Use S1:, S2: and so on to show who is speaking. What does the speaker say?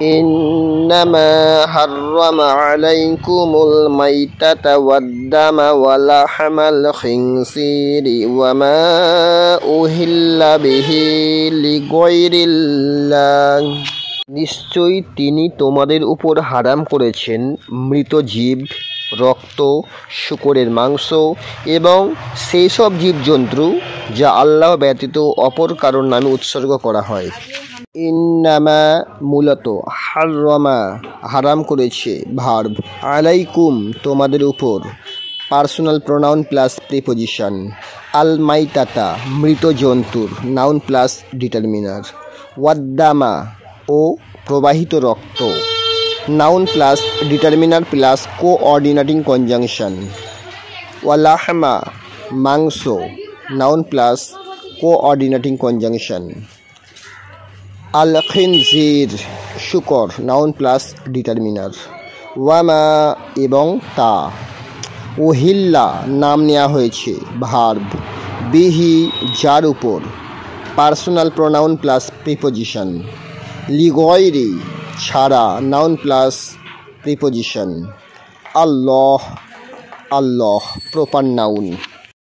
S1: إنما حرم عليكم الميتة والدم ولحم الخنزير وما أهل به لغير الله নিশ্চয়ই তিনি তোমাদের উপর হারাম করেছেন মৃত জীব, রক্ত, শূকরের মাংস এবং সেই সব জীবজন্তু যা আল্লাহ ব্যতীত অপর কারোর নামে উৎসর্গ করা হয়। ইন্নামা মূলত, হাররমা হারাম করেছে, ভার্ব, আলাইকুম তোমাদের উপর, পার্সোনাল প্রোনাউন প্লাস প্রিপোজিশন, আল মাইতাতা মৃত জন্তুর, নাউন প্লাস ডিটারমিনার, ওয়াদ্দামা ও প্রবাহিত রক্ত, noun plus determiner plus coordinating conjunction, ওয়ালাহমা মাংস, নাউন প্লাস কোঅর্ডিনেটিং কনজাংশন, আল খিনজির শূকর, নাউন প্লাস ডিটারমিনার, ওয়ামা এবং তা, ওহিল্লা নাম নেওয়া হয়েছে, ভার্ব, বিহি যার উপর, পার্সোনাল প্রোনাউন প্লাস প্রিপোজিশন, লিগয়রি ছাড়া, নাউন প্লাস প্রিপোজিশন, আল্লাহ আল্লাহ প্রপার নাউন।